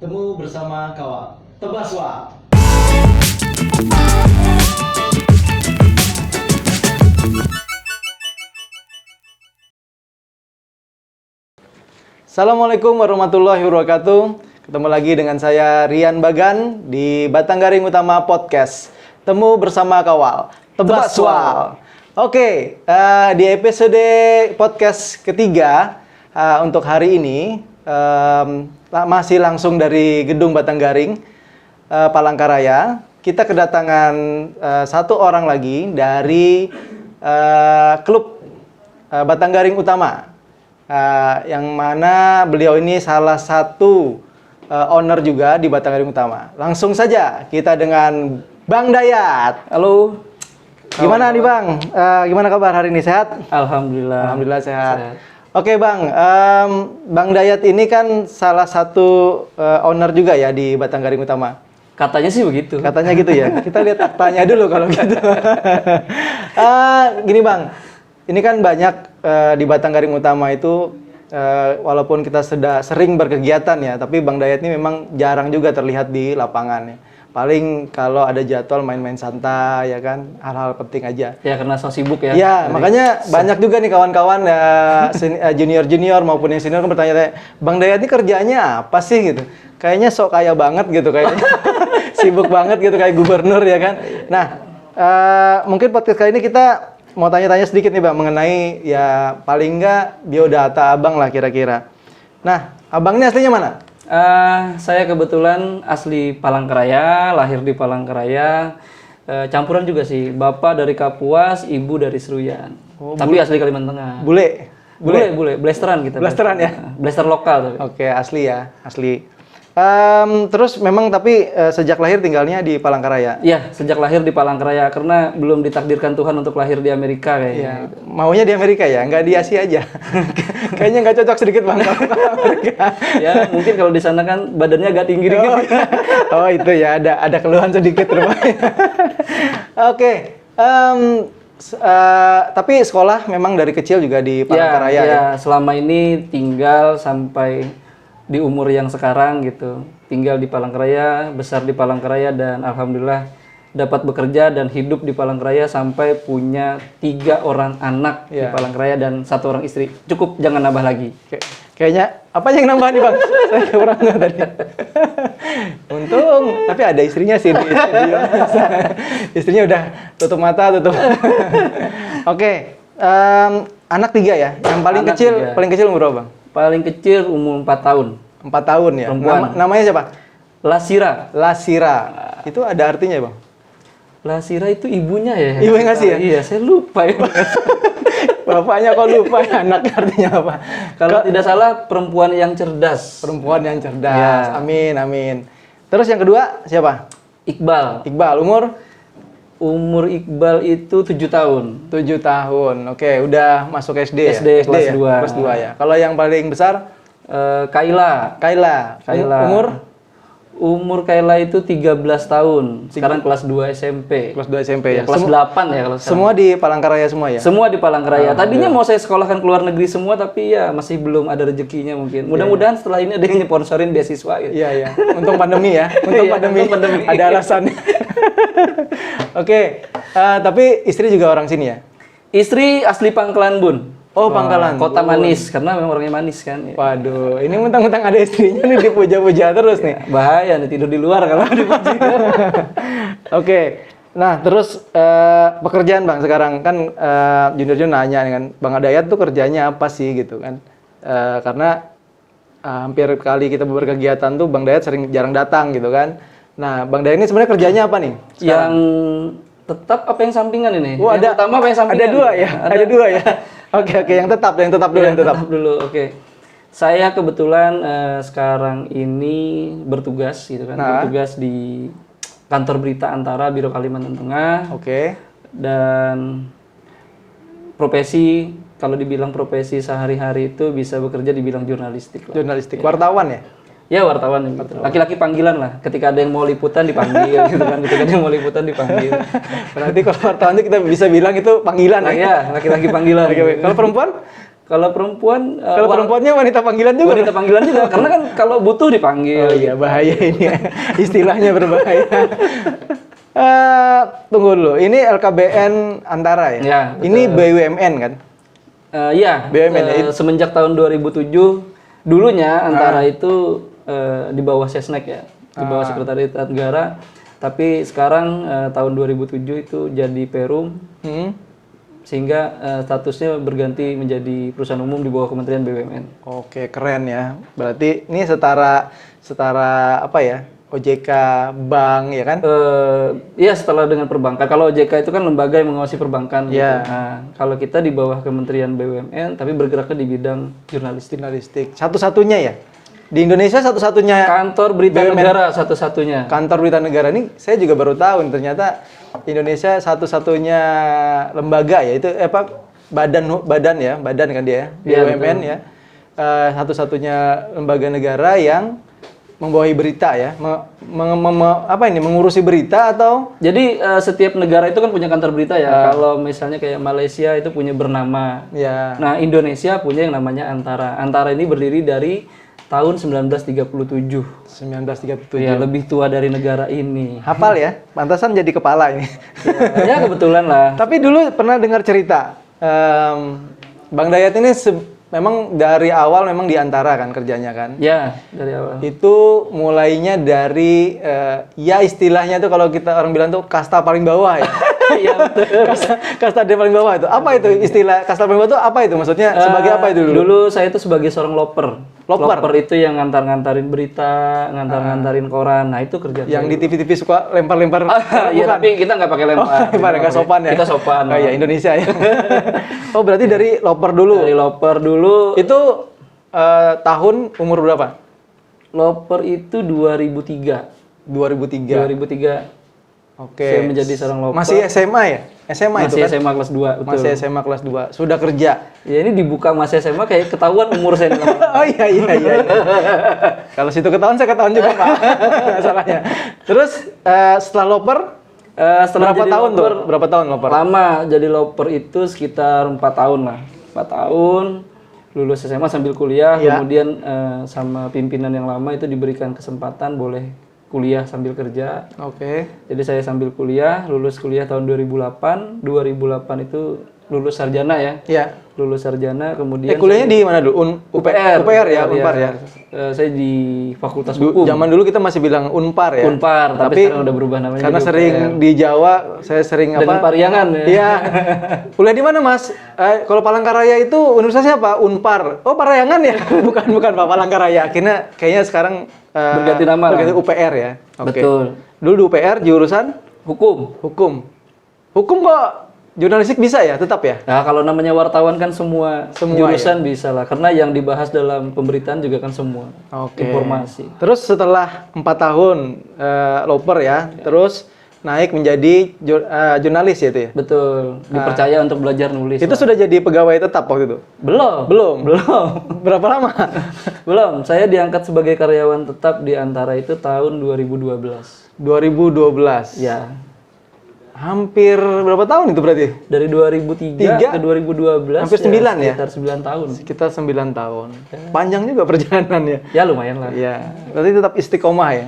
Temu bersama Kawal. Tebaswa. Assalamualaikum warahmatullahi wabarakatuh. Ketemu lagi dengan saya Rian Bagan di Batanggaring Utama Podcast. Temu bersama Kawal. Tebaswa. Oke, di episode podcast ketiga untuk hari ini masih langsung dari Gedung Batanggaring Palangkaraya. Kita kedatangan satu orang lagi dari klub Batanggaring Utama, yang mana beliau ini salah satu owner juga di Batanggaring Utama. Langsung saja kita dengan Bang Dayat. Halo. Gimana nih Bang? Gimana kabar hari ini? Sehat? Alhamdulillah. Alhamdulillah sehat. Oke Bang, Bang Dayat ini kan salah satu owner juga ya di Batanggaring Utama. Katanya sih begitu. Katanya gitu ya. Kita lihat aktanya dulu kalau gitu. Gini Bang, ini kan banyak di Batanggaring Utama itu, walaupun kita sudah sering berkegiatan ya, tapi Bang Dayat ini memang jarang juga terlihat di lapangan ya. Paling kalau ada jadwal main-main santai ya kan, hal-hal penting aja. Ya karena so sibuk ya. Ya, makanya banyak juga nih kawan-kawan junior-junior maupun yang senior kan bertanya, Bang Dayat ini kerjanya apa sih gitu? Kayaknya sok kaya banget gitu kayaknya. Sibuk banget gitu kayak gubernur ya kan. Nah, mungkin podcast kali ini kita mau tanya-tanya sedikit nih Bang mengenai ya paling enggak biodata Abang lah kira-kira. Nah, Abang ini aslinya mana? Saya kebetulan asli Palangkaraya, lahir di Palangkaraya. Campuran juga sih, bapak dari Kapuas, ibu dari Seruyan. Tapi asli Kalimantan Tengah. Bule. Blasteran kita. Blasteran ya? Blaster lokal tapi. Oke, asli ya, asli. Terus memang tapi sejak lahir tinggalnya di Palangkaraya? Iya, sejak lahir di Palangkaraya karena belum ditakdirkan Tuhan untuk lahir di Amerika kayaknya. Ya, maunya di Amerika ya, nggak di Asia aja. Kayaknya nggak cocok sedikit Bang kalau ke Amerika. Ya, mungkin kalau di sana kan badannya agak tinggi dikit. Oh itu ya, ada keluhan sedikit rupanya. Oke, tapi sekolah memang dari kecil juga di Palangkaraya ya? Ya, selama ini tinggal sampai di umur yang sekarang gitu. Tinggal di Palangkaraya, besar di Palangkaraya, dan alhamdulillah dapat bekerja dan hidup di Palangkaraya sampai punya 3 orang anak di Palangkaraya dan 1 orang istri. Cukup, jangan nambah lagi. Kayaknya apa yang nambah nih Bang? Saya kurang tadi. Untung, tapi ada istrinya sih di studio. Istrinya udah tutup mata, tutup. Oke, anak 3 ya. Yang paling kecil umur berapa Bang? Paling kecil umur 4 tahun. 4 tahun ya. Namanya siapa? Lasira. Lasira. Itu ada artinya Bang? Lasira itu ibunya ya. Ibu yang ngasih ya? Iya, saya lupa ya. Bapaknya kok lupa anak artinya apa? Kalau tidak salah perempuan yang cerdas. Perempuan yang cerdas. Ya. Amin, amin. Terus yang kedua siapa? Iqbal. Iqbal, Umur Iqbal itu 7 tahun. 7 tahun. Oke, udah masuk SD ya? SD kelas ya? 2. Kelas 2 ya. Kalau yang paling besar? Kaila. Umur Kaila itu 13 tahun. Sekarang kelas 2 SMP. Kelas 2 SMP ya. Kelas 8 ya kalau sekarang. Semua di Palangkaraya semua ya? Semua di Palangkaraya. Tadinya mau saya sekolahkan ke luar negeri semua, tapi ya masih belum ada rezekinya mungkin. Mudah-mudahan setelah ini ada yang nyeponsorin beasiswa gitu. Iya, iya. Untung pandemi ya. Untung pandemi. Ada alasannya. Oke. Tapi istri juga orang sini ya? Istri asli Pangkalan Bun. Oh, Pangkalan. Kota manis, karena memang orangnya manis kan. Waduh, ini mentang-mentang ada istrinya nih dipuja-puja terus nih. Bahaya nih tidur di luar kalau dipuji. Oke. Nah, terus pekerjaan Bang sekarang kan junior-junior nanya dengan Bang Dayat tuh kerjanya apa sih gitu kan. Karena hampir kali kita berkegiatan tuh Bang Dayat jarang datang gitu kan. Nah, Bang Dayat ini sebenarnya kerjanya apa nih sekarang? Yang tetap apa yang sampingan ini? Oh, yang utama apa yang sampingan? Ada 2 ya? Ada 2 ya? Oke, yang tetap dulu. Oke. Saya kebetulan sekarang ini bertugas gitu kan. Bertugas di kantor berita Antara Biro Kalimantan Tengah. Oke. Dan profesi, kalau dibilang profesi sehari-hari itu bisa bekerja dibilang jurnalistik. Jurnalistik, wartawan ya? Ya wartawan gitu. Laki-laki panggilan lah. Ketika ada yang mau liputan dipanggil gitu kan. Ketika ada yang mau liputan dipanggil. Berarti kalau wartawan itu kita bisa bilang itu panggilan ya. Laki-laki panggilan. Kalau perempuan? Kalau perempuan, Kalau perempuannya wanita panggilan juga. wanita panggilan juga, karena kan kalau butuh dipanggil. Oh iya, bahaya ini ya. Istilahnya berbahaya. Tunggu dulu, ini LKBN Antara ya? Ya, betul. Ini BUMN kan? Iya, BUMN ya? semenjak tahun 2007, dulunya Antara itu di bawah Sesnek ya, di bawah Sekretariat Negara. Tapi sekarang tahun 2007 itu jadi Perum, sehingga statusnya berganti menjadi perusahaan umum di bawah Kementerian BUMN. Oke, keren ya. Berarti ini setara apa ya? OJK, bank ya kan? Iya, setelah dengan perbankan. Kalau OJK itu kan lembaga yang mengawasi perbankan. Gitu. Iya. Nah, kalau kita di bawah Kementerian BUMN, tapi bergeraknya di bidang jurnalistik. Jurnalistik. Satu-satunya ya? Di Indonesia satu-satunya Kantor Berita BUMN. Negara satu-satunya. kantor berita negara ini saya juga baru tahu nih, ternyata Indonesia satu-satunya lembaga ya itu badan kan dia Iya, BUMN ya. Satu-satunya lembaga negara yang membawahi berita ya, mengurusi berita atau Jadi setiap negara itu kan punya kantor berita ya. Kalau misalnya kayak Malaysia itu punya Bernama. ya. Nah, Indonesia punya yang namanya Antara. Antara ini berdiri dari tahun 1937. 1937. Ya, lebih tua dari negara ini. Hafal ya, pantasan jadi kepala ini. Ya, kebetulan lah. Tapi dulu pernah dengar cerita, Bang Dayat ini memang dari awal memang di Antara kan kerjanya kan. Ya, dari awal. Itu mulainya dari ya istilahnya tuh kalau kita orang bilang tuh kasta paling bawah ya. Iya, betul. kasta dia paling bawah itu. Apa itu istilah kasta paling bawah itu apa itu? Maksudnya sebagai apa itu dulu? Dulu saya itu sebagai seorang loper. Loper? Itu yang ngantar-ngantarin berita, ngantar-ngantarin koran. Nah, itu kerja Yang saya. di TV-TV suka lempar-lempar. Iya, tapi kita nggak pakai lempar. Lempar nggak sopan ya. Kita sopan. Oh iya, Indonesia ya. Oh, berarti dari loper dulu. Dari loper dulu. Itu tahun umur berapa? Loper itu 2003. 2003. 2003. Oke. Saya menjadi seorang loper. Masih SMA ya? SMA itu Masih kan? SMA kelas 2, betul. Masih SMA kelas 2. Sudah kerja. Ya, ini dibuka masih SMA kayak ketahuan umur saya. Oh iya. Kalau situ ketahuan saya ketahuan juga Pak. Masalahnya. Terus setelah loper Setelah berapa jadi tahun loper, tuh? Berapa tahun loper? Lama jadi loper itu sekitar 4 tahun lah. 4 tahun lulus SMA sambil kuliah, Iya. kemudian sama pimpinan yang lama itu diberikan kesempatan boleh kuliah sambil kerja. Oke. Jadi saya sambil kuliah, lulus kuliah tahun 2008. 2008 itu lulus sarjana ya. Iya. Lulus sarjana kemudian Kuliahnya di mana dulu? UPR. UPR ya, Unpar ya. Saya di Fakultas Hukum. Zaman dulu kita masih bilang Unpar ya. Unpar, tapi sekarang udah berubah namanya. Karena jadi sering UPR. di Jawa, saya sering Dengan apa? Pariangan ya. Iya. Kuliah di mana, Mas? Kalau Palangkaraya itu universitasnya apa? Unpar. Oh, Parayangan ya? bukan Pak, Palangkaraya. Akhirnya kayaknya sekarang Berganti nama lah. berganti UPR ya. Oke. Betul. Dulu di UPR jurusan Hukum. hukum. Hukum kok jurnalistik bisa ya? Tetap ya? Nah, kalau namanya wartawan kan semua Semua jurusan bisa lah. Karena yang dibahas dalam pemberitaan juga kan semua Oke. informasi. Terus setelah 4 tahun loper ya, terus naik menjadi jurnalis ya itu ya? Betul. Dipercaya untuk belajar nulis. Itu lah. sudah jadi pegawai tetap waktu itu? Belum. Belum? Belum. Berapa lama? Belum. Saya diangkat sebagai karyawan tetap di Antara itu tahun 2012. 2012. Ya. Hampir berapa tahun itu berarti? Dari 2003 ke 2012. Hampir 9 ya? Sekitar 9 tahun. Sekitar 9 tahun. Panjang juga perjalanannya. Ya lumayan lah. Iya. Berarti tetap istiqomah ya.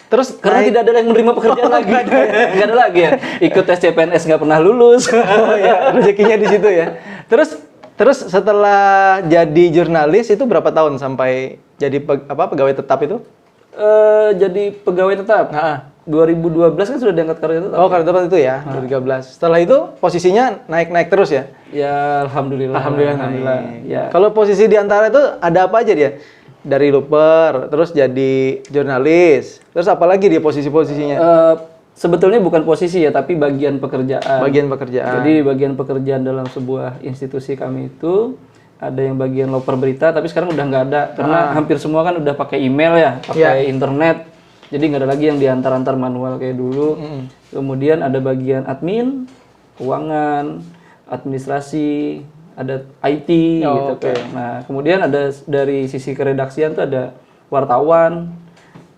Terus Karena tidak ada yang menerima pekerjaan lagi. Nggak ada lagi ya. Ikut tes CPNS nggak pernah lulus. oh ya, rezekinya di situ ya. Terus setelah jadi jurnalis itu berapa tahun sampai jadi pegawai tetap itu? Jadi pegawai tetap. Nah, 2012 kan sudah diangkat karyawan tetap. oh karena tetap itu ya, 2013. Setelah itu posisinya naik terus ya? Ya alhamdulillah. Alhamdulillah. Ya. Kalau posisi di Antara itu ada apa aja dia? Dari loper, terus jadi jurnalis, terus apalagi dia posisi-posisinya? Sebetulnya bukan posisi ya, tapi bagian pekerjaan. Bagian pekerjaan. Jadi bagian pekerjaan dalam sebuah institusi kami itu ada yang bagian loper berita, tapi sekarang udah nggak ada karena hampir semua kan udah pakai email ya, pakai internet. Jadi nggak ada lagi yang diantar-antar manual kayak dulu. Kemudian ada bagian admin, keuangan, administrasi, ada IT gitu kan. Nah, kemudian ada dari sisi keredaksian tuh ada wartawan,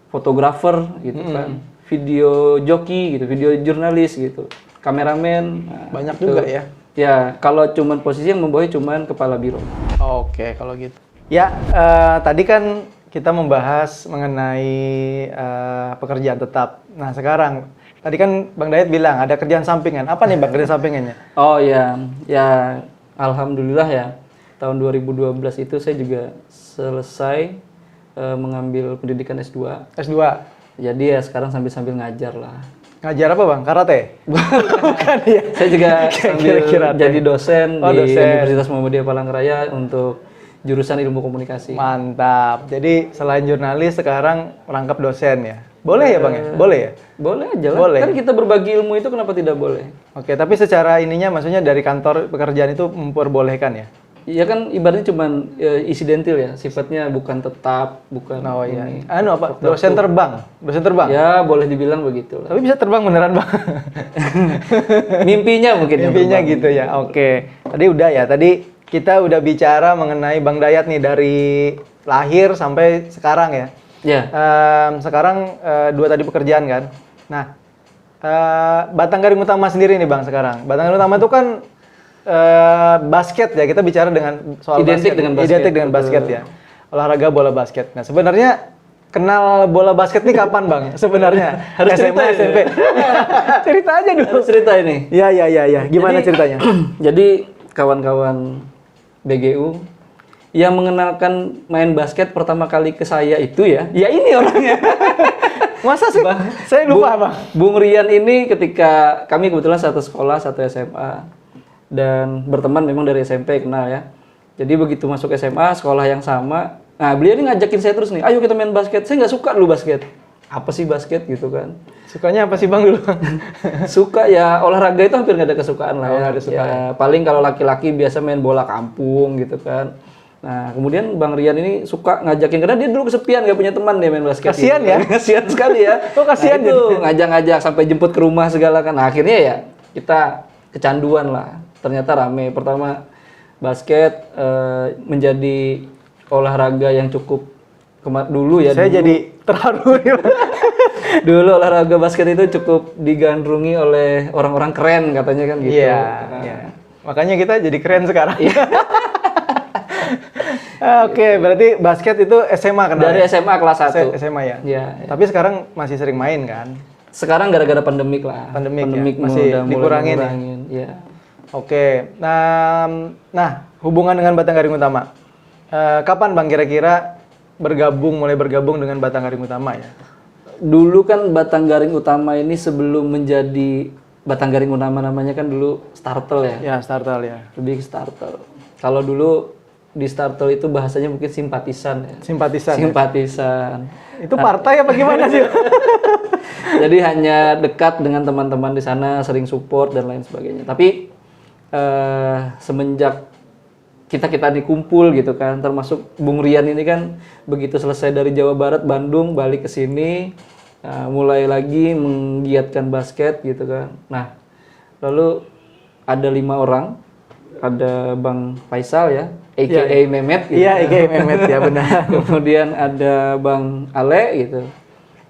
fotografer gitu kan, video joki gitu, video jurnalis gitu, kameramen. Nah, Banyak gitu. juga ya. Ya, kalau cuman posisi yang membawahi cuman kepala biro. Oke, kalau gitu. Ya, tadi kan kita membahas mengenai pekerjaan tetap. Nah, sekarang tadi kan Bang Dayat bilang ada kerjaan sampingan. Apa nih Bang kerjaan sampingannya? Oh ya, ya alhamdulillah ya. Tahun 2012 itu saya juga selesai mengambil pendidikan S2. S2. Jadi ya sekarang sambil-sambil ngajar lah. Ngajar apa Bang? Karate? Bukan ya. Saya juga sambil Kira-kira jadi dosen Oh, di dosen. Universitas Muhammadiyah Palangkaraya untuk jurusan ilmu komunikasi. Mantap. Jadi selain jurnalis sekarang merangkap dosen ya. Boleh ya Bang ya? Boleh ya? Boleh aja lah. Boleh. Kan kita berbagi ilmu itu kenapa tidak boleh? Oke, tapi secara ininya maksudnya dari kantor pekerjaan itu memperbolehkan ya? Iya kan ibaratnya cuman insidental ya, sifatnya bukan tetap, bukan Oh iya. ini. Anu apa? Dosen terbang. Dosen terbang. Ya boleh dibilang begitu lah. Tapi bisa terbang beneran Bang. Mimpinya mungkin yang Intinya terbang. gitu ya. Oke. Tadi udah ya. Tadi kita udah bicara mengenai Bang Dayat nih dari lahir sampai sekarang ya. Ya. Sekarang dua tadi pekerjaan kan. Nah, Batang Garing Utama sendiri nih Bang sekarang. Batang Garing Utama itu kan basket ya. Kita bicara dengan soal Identik basket. dengan basket, Identik dengan betul. basket ya. Olahraga bola basket. Nah, sebenarnya kenal bola basket nih kapan Bang? Sebenarnya Harus cerita ya? SMP. Cerita aja dulu. Harus cerita ini. Iya. Gimana Jadi- ceritanya? Jadi kawan-kawan BGU yang mengenalkan main basket pertama kali ke saya itu ya ini orangnya. Masa sih? Saya lupa Bang. Bung Rian ini ketika kami kebetulan satu sekolah, satu SMA dan berteman memang dari SMP kenal ya. Jadi begitu masuk SMA, sekolah yang sama, nah beliau ini ngajakin saya terus nih, ayo kita main basket. Saya nggak suka dulu basket. Apa sih basket gitu kan? Sukanya apa sih Bang dulu? Suka ya olahraga itu hampir nggak ada kesukaan lah Oh, ya. nggak ada kesukaan. Ya, paling kalau laki-laki biasa main bola kampung gitu kan. Nah kemudian Bang Rian ini suka ngajakin karena dia dulu kesepian nggak punya teman dia main basket. Kasian gitu. ya? Kasian sekali ya. Oh, kasian nah, itu ngajak-ngajak sampai jemput ke rumah segala kan. Nah, akhirnya ya kita kecanduan lah. Ternyata rame. Pertama basket menjadi olahraga yang cukup dulu ya. Saya dulu. jadi terharu nih Bang. Dulu olahraga basket itu cukup digandrungi oleh orang-orang keren katanya kan gitu. Iya, Nah, iya. Makanya kita jadi keren sekarang. Oke, berarti basket itu SMA kenal Dari ya? SMA kelas 1. SMA ya? Iya. Tapi sekarang masih sering main kan? Sekarang gara-gara pandemik lah. Pandemik ya? Masih udah mulai dikurangin ya? ngurangin. Iya. Oke, nah hubungan dengan Batang Garing Utama. Kapan Bang kira-kira mulai bergabung dengan Batang Garing Utama ya? Dulu kan Batang Garing Utama ini sebelum menjadi Batang Garing Utama namanya kan dulu Startel ya. Ya, Startel ya. Lebih ke Startel. Kalau dulu di Startel itu bahasanya mungkin simpatisan ya. Simpatisan. ya? Simpatisan. Itu partai apa gimana sih? Jadi hanya dekat dengan teman-teman di sana, sering support dan lain sebagainya. Tapi semenjak kita ini kumpul gitu kan, termasuk Bung Rian ini kan begitu selesai dari Jawa Barat, Bandung, balik ke sini, mulai lagi menggiatkan basket gitu kan. Nah, lalu ada 5 orang, ada Bang Faisal ya, a.k.a. Mehmet. Gitu. Iya, a.k.a. Mehmet ya benar. Kemudian ada Bang Ale gitu,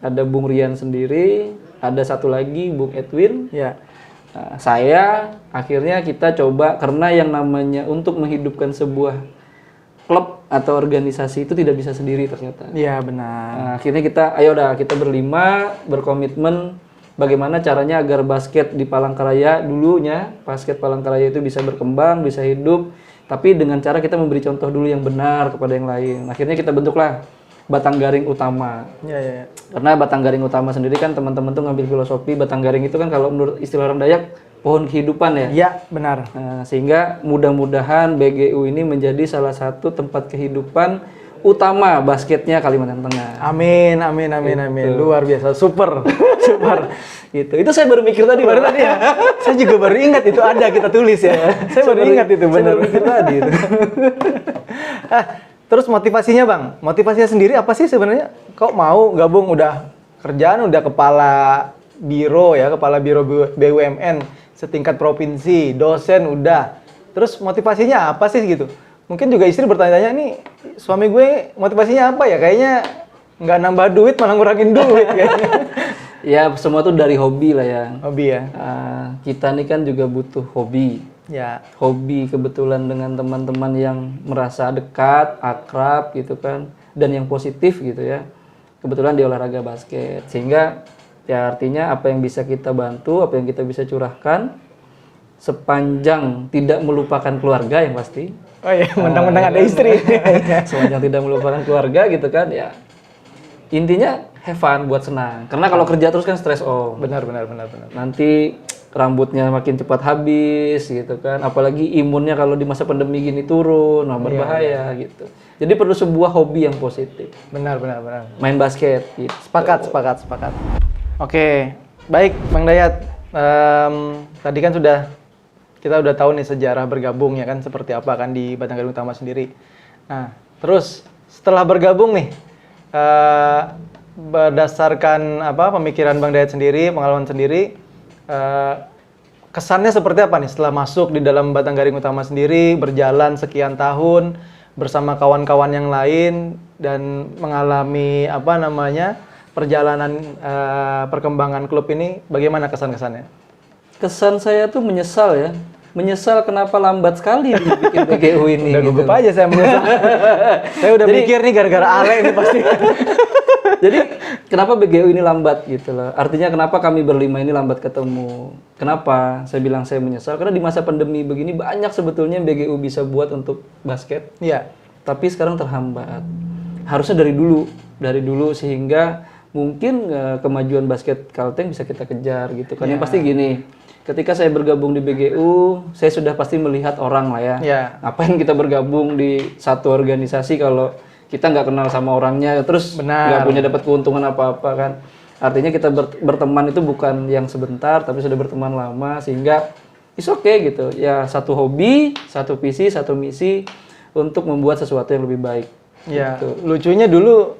ada Bung Rian sendiri, ada satu lagi Bung Edwin. Ya. Nah, saya akhirnya kita coba karena yang namanya untuk menghidupkan sebuah klub atau organisasi itu tidak bisa sendiri ternyata. Iya, benar. Nah, akhirnya kita berlima berkomitmen bagaimana caranya agar basket di Palangkaraya dulunya, basket Palangkaraya itu bisa berkembang, bisa hidup, tapi dengan cara kita memberi contoh dulu yang benar kepada yang lain. Akhirnya kita bentuklah Batang Garing Utama. Iya. Karena Batang Garing Utama sendiri kan teman-teman tuh ngambil filosofi Batang Garing itu kan kalau menurut istilah orang Dayak pohon kehidupan ya. Iya, benar. Nah, sehingga mudah-mudahan BGU ini menjadi salah satu tempat kehidupan utama basketnya Kalimantan Tengah. Amin. Luar biasa. Super. Gitu. Itu saya baru mikir tadi. Baru tadi ya. Saya juga baru ingat itu ada kita tulis ya. Saya baru ingat itu benar. Saya baru mikir tadi itu. Terus motivasinya Bang, motivasinya sendiri apa sih sebenarnya? Kok mau gabung udah kerjaan udah kepala biro ya, kepala biro BUMN setingkat provinsi, dosen udah. Terus motivasinya apa sih gitu? Mungkin juga istri bertanya-tanya nih, suami gue motivasinya apa ya? Kayaknya nggak nambah duit malah ngurangin duit kayaknya. Ya semua tuh dari hobi lah ya. Hobi ya. Kita nih kan juga butuh hobi. Ya. hobi kebetulan dengan teman-teman yang merasa dekat, akrab gitu kan, dan yang positif gitu ya. Kebetulan di olahraga basket, sehingga ya artinya apa yang bisa kita bantu, apa yang kita bisa curahkan, sepanjang tidak melupakan keluarga yang pasti. Oh iya, mentang-mentang ada istri. Sepanjang tidak melupakan keluarga gitu kan ya. Intinya have fun, buat senang. Karena kalau kerja terus kan stress Benar. nanti rambutnya makin cepat habis gitu kan, apalagi imunnya kalau di masa pandemi gini turun, nah berbahaya gitu. Jadi perlu sebuah hobi yang positif. Benar. Main basket gitu. Sepakat. Oke, baik Bang Dayat. Tadi kan kita udah tahu nih sejarah bergabung ya kan, seperti apa kan di Batanghari Utama sendiri. Nah, terus setelah bergabung nih, berdasarkan pemikiran Bang Dayat sendiri, pengalaman sendiri, kesannya seperti apa nih setelah masuk di dalam Batanghari Utama sendiri, berjalan sekian tahun bersama kawan-kawan yang lain dan mengalami perjalanan perkembangan klub ini, bagaimana kesan-kesannya? Kesan saya tuh menyesal kenapa lambat sekali bikin BGU ini. Udah gugup aja saya menyesal. Saya udah mikir nih gara-gara Ale ini pasti. Jadi kenapa BGU ini lambat gitu loh. Artinya kenapa kami berlima ini lambat ketemu. Kenapa saya bilang saya menyesal? Karena di masa pandemi begini banyak sebetulnya BGU bisa buat untuk basket. Iya. Tapi sekarang terhambat. Harusnya dari dulu sehingga mungkin kemajuan basket Kalteng bisa kita kejar gitu kan. Yang pasti gini, ketika saya bergabung di BGU, saya sudah pasti melihat orang lah ya. Ngapain kita bergabung di satu organisasi kalau kita nggak kenal sama orangnya, terus nggak punya dapat keuntungan apa-apa kan. Artinya kita berteman itu bukan yang sebentar, tapi sudah berteman lama, sehingga it's okay gitu. Ya satu hobi, satu visi, satu misi untuk membuat sesuatu yang lebih baik. Ya, Gitu. lucunya dulu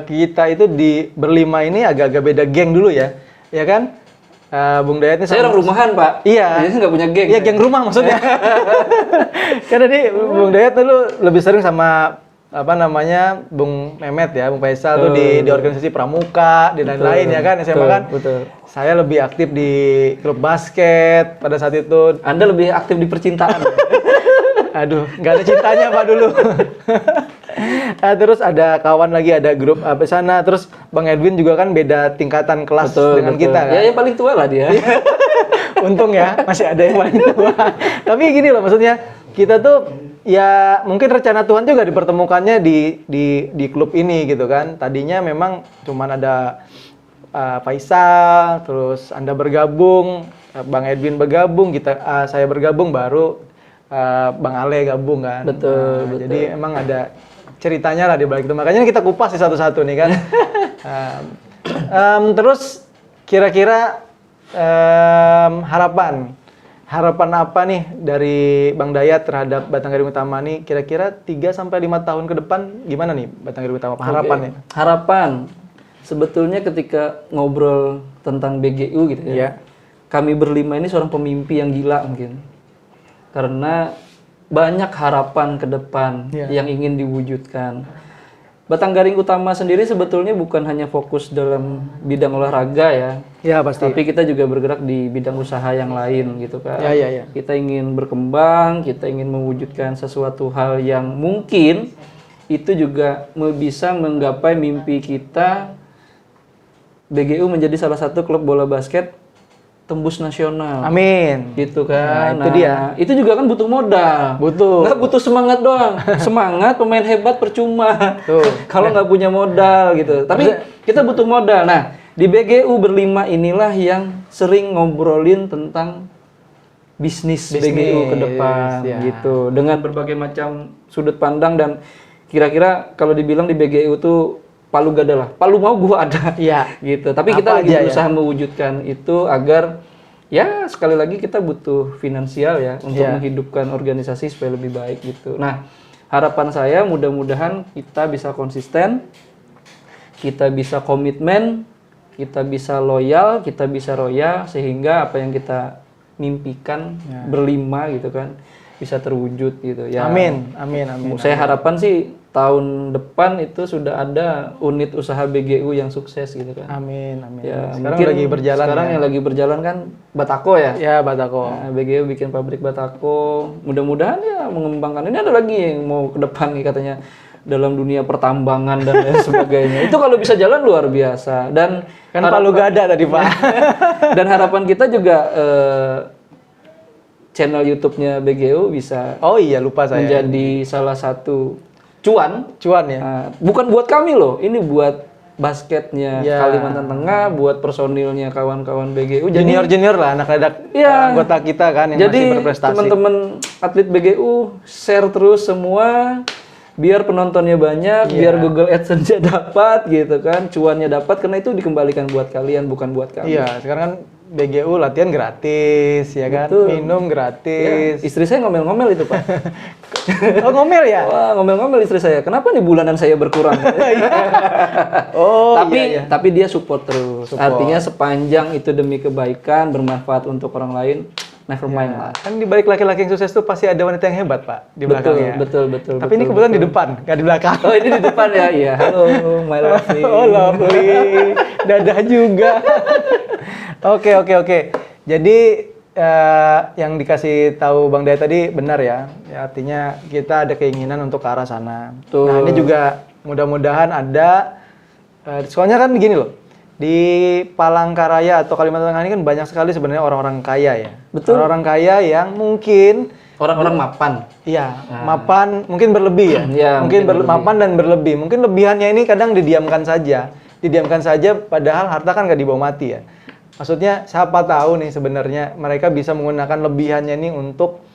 kita itu di berlima ini agak-agak beda geng dulu ya kan? Bung Dayat ini Saya orang rumahan Pak. Iya. Jadi nggak punya geng. Iya, geng rumah maksudnya. Karena Bung Dayat dulu lebih sering sama Bung Mehmet ya, Bung Faisal tuh di organisasi pramuka, di lain-lain ya kan, SMA kan. Betul. Saya lebih aktif di klub basket pada saat itu. Anda lebih aktif di percintaan. Aduh, nggak ada cintanya Pak dulu. Terus ada kawan lagi, ada grup sana. Terus Bang Edwin juga kan beda tingkatan kelas dengan kita kan. Ya yang paling tua lah dia. Untung ya, masih ada yang paling tua. Tapi gini loh, maksudnya kita tuh ya mungkin rencana Tuhan juga dipertemukannya di klub ini gitu kan. Tadinya memang cuman ada Faisal, terus Anda bergabung, Bang Edwin bergabung, saya bergabung, baru Bang Ale gabung kan. Betul. Jadi emang ada ceritanya lah di balik itu. Makanya kita kupas di satu-satu nih kan. Terus kira-kira harapan apa nih dari Bang Dayat terhadap Batanghari Utama nih, kira-kira 3-5 tahun ke depan gimana nih Batanghari Utama? Harapannya? Harapan sebetulnya ketika ngobrol tentang BGU gitu ya. Kami berlima ini seorang pemimpi yang gila mungkin. Karena banyak harapan ke depan yang ingin diwujudkan. Batanghari Utama sendiri sebetulnya bukan hanya fokus dalam bidang olahraga ya. Ya pasti. Tapi kita juga bergerak di bidang usaha yang lain gitu kan. Ya. Kita ingin berkembang, kita ingin mewujudkan sesuatu hal yang mungkin itu juga bisa menggapai mimpi kita. BGU menjadi salah satu klub bola basket tembus nasional. Amin. Gitu kan. Nah, itu dia. Itu juga kan butuh modal. Nggak butuh semangat doang. Semangat pemain hebat percuma. Kalau nggak punya modal gitu. Tapi kita butuh modal. Nah, di BGU berlima inilah yang sering ngobrolin tentang bisnis BGU ke depan gitu. Dengan berbagai macam sudut pandang, dan kira-kira kalau dibilang di BGU tuh palu gak ada lah, palu mau gua ada, gitu. Tapi kita lagi berusaha mewujudkan itu agar ya sekali lagi kita butuh finansial ya untuk menghidupkan organisasi supaya lebih baik gitu. Nah, harapan saya mudah-mudahan kita bisa konsisten, kita bisa komitmen, kita bisa loyal, kita bisa royal, sehingga apa yang kita mimpikan berlima gitu kan bisa terwujud gitu ya. Amin. Saya harapan sih tahun depan itu sudah ada unit usaha BGU yang sukses gitu kan. Amin, amin. Ya, Sekarang mungkin lagi berjalan. sekarang ya? yang lagi berjalan kan Batako ya. Ya, Batako. Nah, BGU bikin pabrik Batako. Mudah-mudahan ya mengembangkan. Ini ada lagi yang mau ke depan nih katanya dalam dunia pertambangan dan lain sebagainya. Itu kalau bisa jalan luar biasa. Dan Kan Palu Gada tadi, Pak. dan harapan kita juga channel YouTube-nya BGU bisa Oh iya, lupa saya. menjadi salah satu cuan. Cuan ya. Nah, bukan buat kami loh, ini buat basketnya Ya. Kalimantan Tengah, buat personilnya kawan-kawan BGU. Jadi Junior-junior lah anak-anak Iya. anggota kita kan yang masih jadi berprestasi. teman-teman atlet BGU share terus semua biar penontonnya banyak, Iya. biar Google AdSense-nya dapat gitu kan, cuannya dapat karena itu dikembalikan buat kalian bukan buat kami. Iya, sekarang kan BGU latihan gratis, ya kan? Betul. Minum Ya, gratis. istri saya ngomel-ngomel itu, Pak. Oh, ngomel ya? Wah, ngomel-ngomel istri saya. Kenapa nih bulanan saya berkurang? Oh, tapi tapi dia support terus. Support. Artinya sepanjang itu demi kebaikan, bermanfaat untuk orang lain, never mind lah. Kan di balik laki-laki yang sukses tuh pasti ada wanita yang hebat, Pak, di Betul, belakangnya. betul. Tapi ini kebetulan di depan, nggak di belakang. Oh, ini di depan ya. Iya. Halo, my lovely. Oh, lovely. Dadah juga. Oke. Jadi yang dikasih tahu Bang Daya tadi benar ya. Ya, artinya kita ada keinginan untuk ke arah sana. Betul. Nah, ini juga mudah-mudahan ada soalnya kan gini loh. Di Palangkaraya atau Kalimantan Tengah ini kan banyak sekali sebenarnya orang-orang kaya ya. Betul. Orang-orang kaya yang mungkin Orang-orang mapan. iya, mapan mungkin berlebih ya. Iya, mungkin mungkin berlebih. mapan dan berlebih. Mungkin lebihannya ini kadang didiamkan saja. Didiamkan saja padahal harta kan nggak dibawa mati ya. Maksudnya siapa tahu nih sebenarnya mereka bisa menggunakan lebihannya ini untuk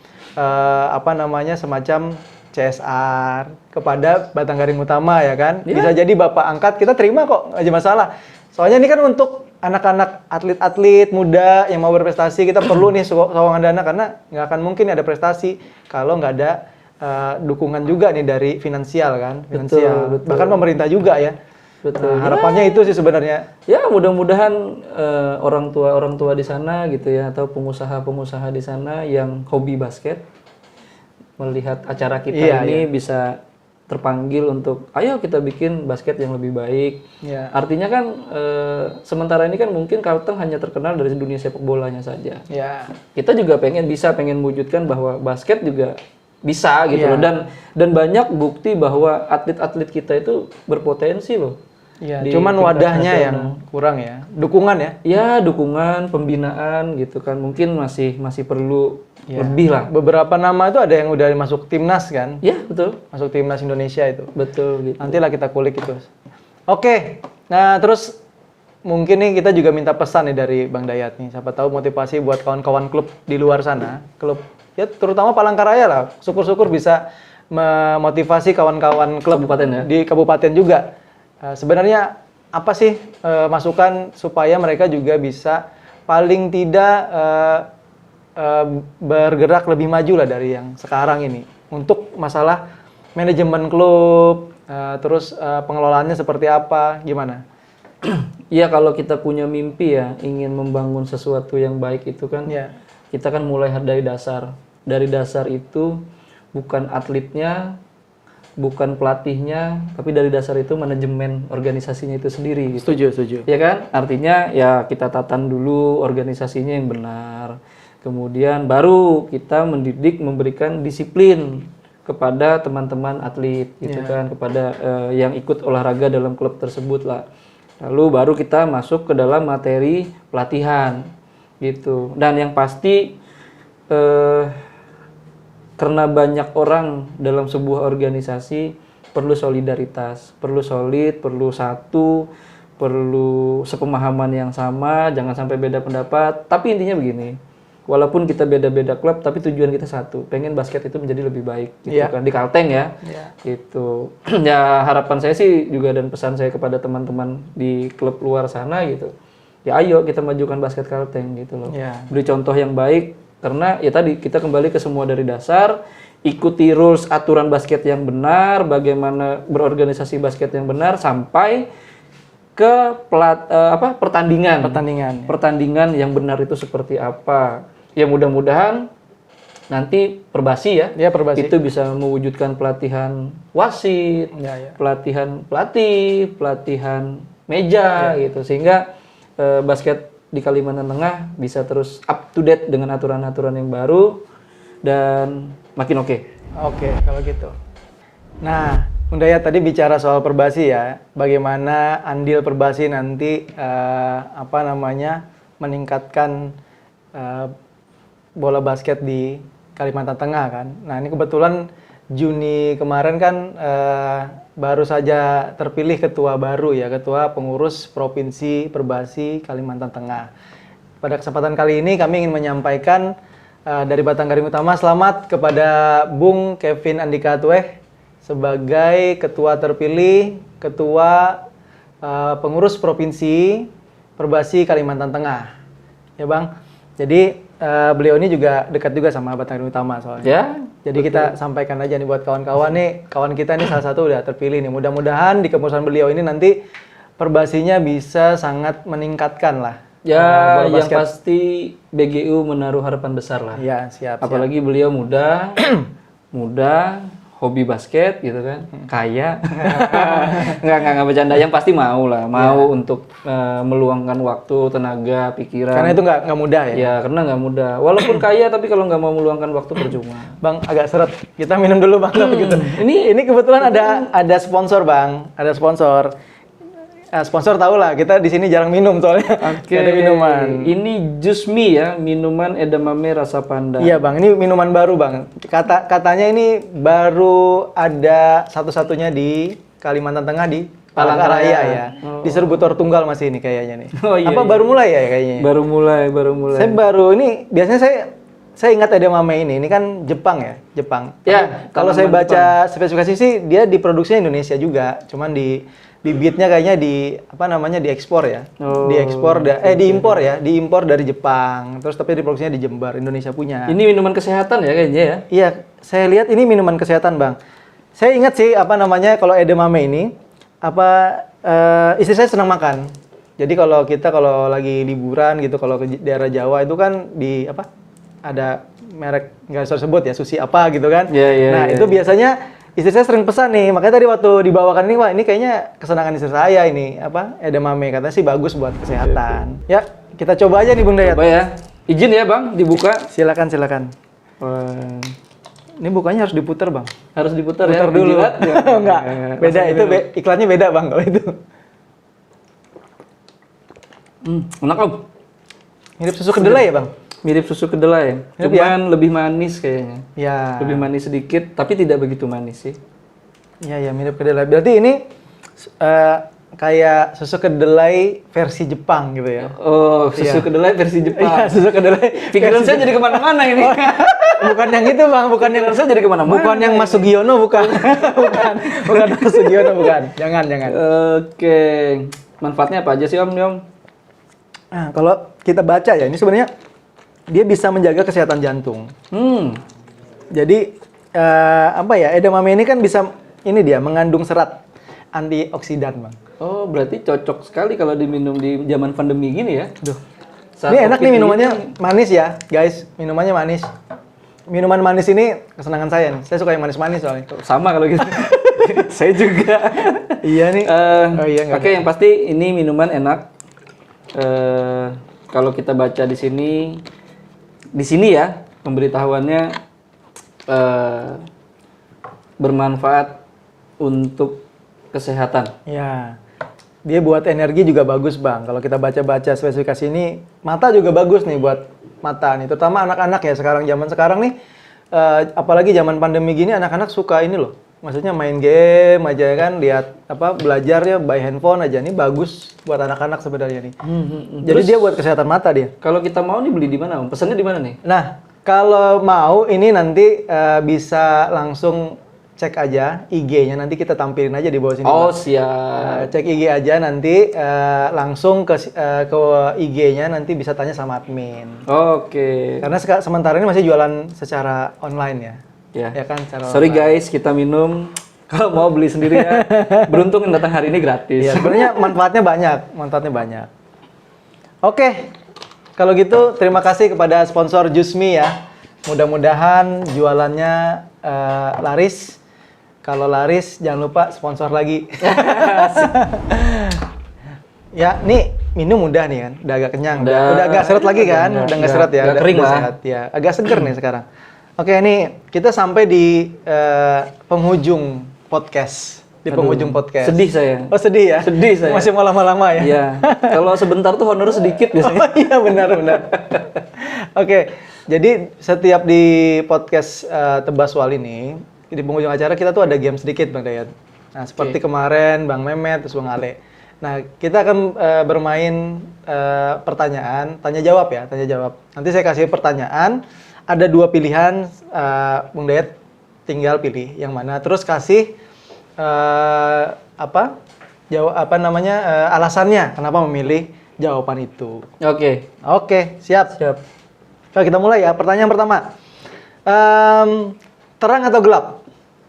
semacam CSR kepada Batanggaring Utama ya kan. Iya. Bisa jadi Bapak angkat kita terima kok, nggak ada masalah. Soalnya ini kan untuk anak-anak atlet-atlet muda yang mau berprestasi, kita perlu nih sawangan dana karena nggak akan mungkin ada prestasi kalau nggak ada dukungan juga nih dari finansial kan, finansial. betul. Bahkan pemerintah juga ya. Betul. Nah, harapannya itu sih sebenarnya. Ya, mudah-mudahan orang tua di sana gitu ya atau pengusaha-pengusaha di sana yang hobi basket melihat acara kita Iya, ini bisa terpanggil untuk ayo kita bikin basket yang lebih baik. Ya. Artinya kan sementara ini kan mungkin Kalteng hanya terkenal dari dunia sepak bolanya saja. Ya. Kita juga pengen mewujudkan bahwa basket juga bisa gitu Iya. loh dan banyak bukti bahwa atlet-atlet kita itu berpotensi loh. Iya, Di cuman tingkat wadahnya nasional. yang kurang ya. Dukungan ya. Ya, dukungan, pembinaan gitu kan mungkin masih perlu lebih lah. Beberapa nama itu ada yang udah masuk timnas kan. Ya, betul. Masuk timnas Indonesia itu. Betul gitu. Nantilah kita kulik itu. Oke. Nah, terus mungkin nih kita juga minta pesan nih dari Bang Dayat nih. Siapa tahu motivasi buat kawan-kawan klub di luar sana. Klub ya terutama Palangkaraya lah. Syukur-syukur bisa memotivasi kawan-kawan klub Kabupaten ya? di kabupaten juga. Sebenarnya apa sih masukan supaya mereka juga bisa paling tidak bergerak lebih maju lah dari yang sekarang ini untuk masalah manajemen klub, terus pengelolaannya seperti apa, gimana? Iya, kalau kita punya mimpi ya ingin membangun sesuatu yang baik itu kan Ya. kita kan mulai dari dasar. Dari dasar itu bukan atletnya, bukan pelatihnya, tapi dari dasar itu manajemen organisasinya itu sendiri gitu. Setuju. Ya kan? Artinya ya kita tatan dulu organisasinya yang benar. Kemudian baru kita mendidik, memberikan disiplin kepada teman-teman atlet gitu kan, kepada yang ikut olahraga dalam klub tersebut lah. Lalu baru kita masuk ke dalam materi pelatihan gitu. Dan yang pasti karena banyak orang dalam sebuah organisasi perlu solidaritas, perlu solid, perlu satu, perlu sepemahaman yang sama, jangan sampai beda pendapat. Tapi intinya begini, walaupun kita beda-beda klub, tapi tujuan kita satu, pengen basket itu menjadi lebih baik, gitu kan di Kalteng ya, gitu. Ya harapan saya sih juga dan pesan saya kepada teman-teman di klub luar sana gitu, ya ayo kita majukan basket Kalteng gitu loh, beri contoh yang baik. Karena ya tadi kita kembali ke semua dari dasar, ikuti rules aturan basket yang benar, bagaimana berorganisasi basket yang benar sampai ke pertandingan yang benar itu seperti apa. Ya mudah-mudahan nanti Perbasi ya. Iya, Perbasi. Itu bisa mewujudkan pelatihan wasit, Ya. pelatihan pelatih, pelatihan meja gitu, sehingga basket di Kalimantan Tengah bisa terus up to date dengan aturan-aturan yang baru dan makin oke. Oke, kalau gitu. Nah, Bung Dayat tadi bicara soal Perbasi ya, bagaimana andil Perbasi nanti meningkatkan bola basket di Kalimantan Tengah kan. Nah, ini kebetulan Juni kemarin kan baru saja terpilih ketua baru ya, ketua pengurus Provinsi Perbasi Kalimantan Tengah. Pada kesempatan kali ini kami ingin menyampaikan dari Batanggaring Utama selamat kepada Bung Kevin Andika Tueh sebagai ketua terpilih, ketua pengurus Provinsi Perbasi Kalimantan Tengah. Ya, Bang. Jadi beliau ini juga dekat juga sama Batanggaring Utama soalnya. Ya. Jadi kita sampaikan aja nih buat kawan-kawan nih, kawan kita nih salah satu udah terpilih nih. Mudah-mudahan di kepengurusan beliau ini nanti Perbasinya bisa sangat meningkatkan lah. Ya, bola yang basket. pasti BGU menaruh harapan besar lah. Ya, siap. Apalagi beliau muda, hobi basket gitu kan, kaya. Nggak bercanda, yang pasti mau lah, mau untuk meluangkan waktu, tenaga, pikiran. Karena itu nggak mudah ya. Ya, karena nggak mudah. Walaupun kaya, tapi kalau nggak mau meluangkan waktu percuma. Bang, agak seret. Kita minum dulu, Bang. Gitu. Ini kebetulan ada sponsor, Bang. Ada sponsor. Sponsor tahu lah, kita di sini jarang minum soalnya. Nggak ada minuman. Ini Just Me ya, minuman edamame rasa pandan. Iya, Bang, ini minuman baru, Bang. Katanya ini baru ada satu-satunya di Kalimantan Tengah di Palangkaraya ya. Distributor tunggal masih ini kayaknya nih. Oh, iya, Apa iya. baru mulai ya kayaknya? Baru mulai. Saya baru ini biasanya saya ingat edamame ini kan Jepang ya, Jepang. Ya, Kalau saya tanaman baca spesifikasi sih dia diproduksinya Indonesia juga, cuman di bibitnya kayaknya diekspor ya. Oh, Diimpor dari Jepang. Terus tapi diproduksinya di Jember, Indonesia punya. Ini minuman kesehatan ya kayaknya ya. Iya, saya lihat ini minuman kesehatan, Bang. Saya ingat sih kalau edamame ini istri saya senang makan. Jadi kalau lagi liburan gitu, kalau ke daerah Jawa itu kan ada merek nggak usah sebut ya, sushi apa gitu kan. Iya. Itu biasanya istri saya sering pesan nih, makanya tadi waktu dibawakan ini, wah ini kayaknya kesenangan istri saya ini, edamame, katanya sih bagus buat kesehatan. Ya, kita coba aja nih Bung Dayat. Coba ya. Izin ya Bang, dibuka. Silakan. Wah. Ini bukanya harus diputar, Bang. Harus diputar ya. Putar dulu. Dijilat, ya. Enggak, beda itu iklannya beda, Bang, kalau itu. Enak Om. Mirip susu kedelai ya, Bang? Mirip susu kedelai. Mirip Cuman lebih manis kayaknya. Ya. Lebih manis sedikit, tapi tidak begitu manis sih. Iya, mirip kedelai. Berarti ini kayak susu kedelai versi Jepang gitu ya? Oh, susu kedelai versi Iya, Jepang. susu kedelai. Pikiran saya jadi kemana-mana ini. Bukan yang itu, Bang. Bukan yang Pikiran saya jadi kemana-mana. Bukan yang Mas Sugiono, bukan. bukan Mas Sugiono, bukan. Jangan. Oke. Manfaatnya apa aja sih Om? Nah, kalau kita baca ya, ini sebenarnya dia bisa menjaga kesehatan jantung. Jadi edamame ini kan bisa mengandung serat antioksidan, Bang. Oh, berarti cocok sekali kalau diminum di zaman pandemi gini ya. Duh. Saat Ini enak COVID nih minumannya, ini. manis ya, guys. Minumannya manis. Minuman manis ini kesenangan saya nih. Saya suka yang manis-manis soalnya. Sama kalau gitu. Saya juga. Iya nih. Oke, yang pasti ini minuman enak. Kalau kita baca di sini ya pemberitahuannya bermanfaat untuk kesehatan. Ya. Dia buat energi juga bagus, Bang. Kalau kita baca-baca spesifikasi ini, mata juga bagus nih buat mata nih. Terutama anak-anak ya zaman sekarang nih. Apalagi zaman pandemi gini, anak-anak suka ini loh. Maksudnya main game aja kan, lihat belajar ya by handphone aja. Ini bagus buat anak-anak sebenarnya nih. Jadi dia buat kesehatan mata dia. Kalau kita mau nih beli di mana, Om? Pesannya di mana nih? Nah, kalau mau ini nanti bisa langsung cek aja IG-nya, nanti kita tampilin aja di bawah sini. Oh, Bang. siap. Cek IG aja nanti langsung ke IG-nya, nanti bisa tanya sama admin. Oke. Karena sementara ini masih jualan secara online ya. Ya kan secara Sorry online. guys, kita minum. Kalau mau beli sendiri ya. Beruntung yang datang hari ini gratis. Iya, sebenarnya manfaatnya banyak. Oke. Kalau gitu terima kasih kepada sponsor Just Me ya. Mudah-mudahan jualannya laris. Kalau laris jangan lupa sponsor lagi. Ya, nih minum udah nih kan, udah agak kenyang, udah agak seret lagi kan, udah nggak seret ya, udah kering udah lah. sehat ya, agak seger nih sekarang. Oke, nih kita sampai di penghujung podcast, di penghujung podcast. Sedih saya. Oh sedih ya? Sedih saya. Masih mau lama-lama ya? Iya. Kalau sebentar tuh honor sedikit biasanya. Oh iya benar. Oke, jadi setiap di podcast Tebaswal ini, di penghujung acara kita tuh ada game sedikit Bang Dayat. Nah seperti kemarin Bang Mehmet, terus Bang Ale. Nah, kita akan bermain pertanyaan, tanya jawab ya, tanya jawab. Nanti saya kasih pertanyaan, ada 2 pilihan, Bung Dayat tinggal pilih yang mana. Terus kasih alasannya kenapa memilih jawaban itu. Oke, siap. Siap. Oke, kita mulai ya. Pertanyaan pertama, terang atau gelap?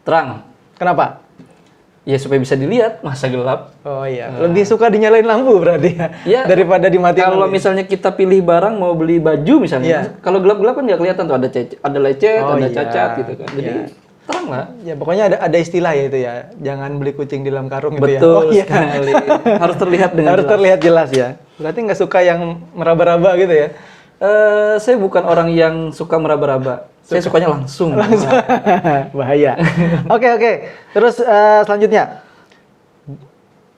Terang. Kenapa? Ya supaya bisa dilihat, masa gelap. Oh iya, lebih suka dinyalain lampu berarti ya, Ya, daripada dimatiin. Kalau lampu. misalnya kita pilih barang mau beli baju misalnya, Iya. kalau gelap-gelap kan nggak kelihatan tuh ada lecet, Oh, ada iya. cacat gitu kan. Jadi Iya. terang lah. Ya pokoknya ada istilah ya itu ya, jangan beli kucing di dalam karung gitu ya. Betul Oh iya, sekali. Harus terlihat dengan harus jelas. terlihat jelas ya. Berarti nggak suka yang meraba-raba gitu ya? Saya bukan orang yang suka meraba-raba. Saya sukanya langsung. Bahaya. Oke. Terus selanjutnya,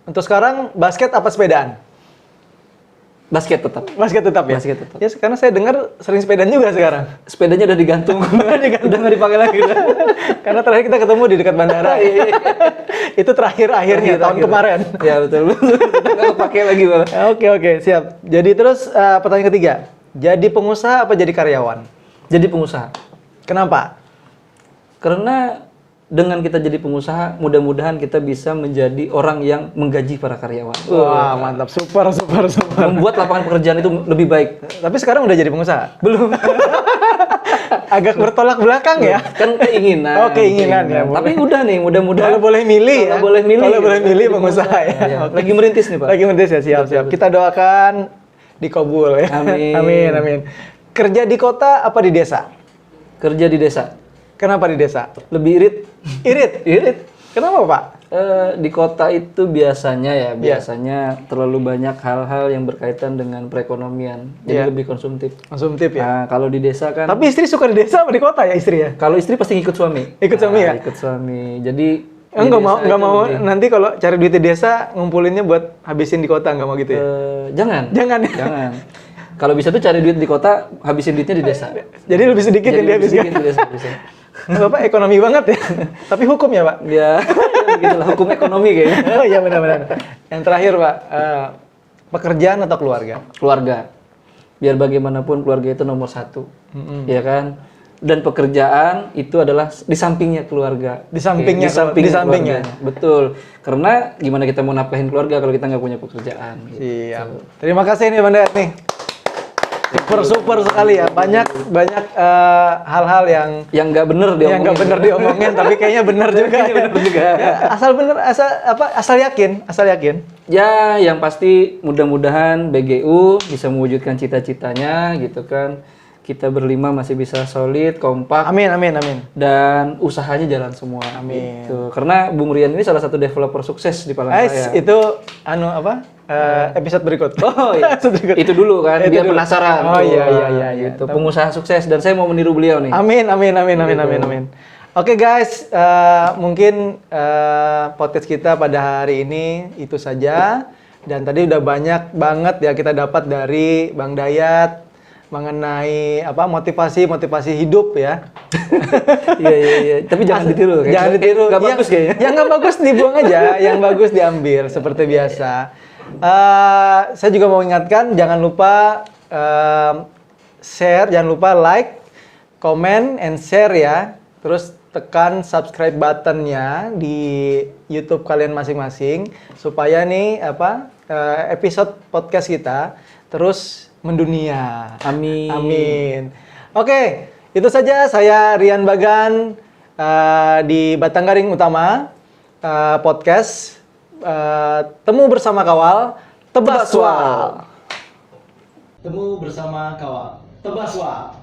untuk sekarang basket apa sepedaan? Basket tetap. Basket tetap ya? Basket tetap. Ya, karena saya dengar sering sepedaan juga sekarang. Sepedanya udah digantung. Udah nggak dipakai lagi. Karena terakhir kita ketemu di dekat bandara. Itu akhirnya tahun kemarin. Ya betul. Udah nggak kepake lagi malah. Oke, siap. Jadi terus pertanyaan ketiga, jadi pengusaha apa jadi karyawan? Jadi pengusaha. Kenapa? Karena dengan kita jadi pengusaha, mudah-mudahan kita bisa menjadi orang yang menggaji para karyawan. Wah, mantap. Super. Membuat lapangan pekerjaan itu lebih baik. Tapi sekarang udah jadi pengusaha? Belum. Agak bertolak belakang ya? Kan keinginan. Oh, keinginan ya. Tapi udah nih, mudah-mudahan. Kalau boleh milih ya? Kalau boleh milih. Kalau boleh milih pengusaha ya? Iya. Oke. Lagi merintis nih Pak. Lagi merintis ya, siap. Kita doakan dikabul ya. Amin. Kerja di kota apa di desa? Kerja di desa. Kenapa di desa? Lebih irit. Irit? Kenapa Pak? Di kota itu biasanya terlalu banyak hal-hal yang berkaitan dengan perekonomian. Jadi Iya. lebih konsumtif. Konsumtif ya? Nah, kalau di desa kan. Tapi istri suka di desa apa di kota ya istri ya? Kalau istri pasti ngikut suami. Ikut suami ya? Ikut suami. Jadi Nggak mau nanti kalau cari duit di desa ngumpulinnya buat habisin di kota, nggak mau gitu ya? Jangan. Jangan. Kalau bisa tuh cari duit di kota, habisin duitnya di desa. Jadi lebih sedikit yang dihabiskan. Sedikit di desa bisa. Bapak ekonomi banget ya. Tapi hukum ya Pak? Ya, begitulah hukum ekonomi kayaknya. Oh iya benar. Yang terakhir Pak, pekerjaan atau keluarga? Keluarga. Biar bagaimanapun keluarga itu nomor 1. Ya kan? Dan pekerjaan itu adalah di sampingnya keluarga. Di sampingnya keluarganya. Betul. Karena gimana kita mau nafkahin keluarga kalau kita nggak punya pekerjaan. Gitu. Siap. Terima kasih nih Bang Dayat nih. Super sekali ya. Banyak hal-hal yang nggak bener diomongin tapi kayaknya bener juga. Ya, asal yakin. Ya, yang pasti mudah-mudahan BGU bisa mewujudkan cita-citanya gitu kan. Kita berlima masih bisa solid, kompak. Amin. Dan usahanya jalan semua. Amin. Gitu. Karena Bung Rian ini salah satu developer sukses di Palangkaraya. Itu episode berikut. Oh iya. Episode berikut. Itu dulu kan, Itu dia dulu. penasaran. Oh iya. Gitu. Pengusaha sukses dan saya mau meniru beliau nih. Amin. Oke guys, mungkin podcast kita pada hari ini itu saja. Dan tadi udah banyak banget ya kita dapat dari Bang Dayat mengenai motivasi hidup ya. Iya. Tapi jangan ditiru. Jangan ditiru. Gak bagus kayaknya. Yang nggak bagus dibuang aja, yang bagus diambil seperti biasa. Saya juga mau ingatkan jangan lupa share, jangan lupa like, comment, and share ya. Terus tekan subscribe buttonnya di YouTube kalian masing-masing supaya nih episode podcast kita terus mendunia. Amin. Oke, itu saja saya Rian Bagan di Batangaring Utama podcast Temu Bersama Kawal Tebaswal. Temu Bersama Kawal Tebaswal.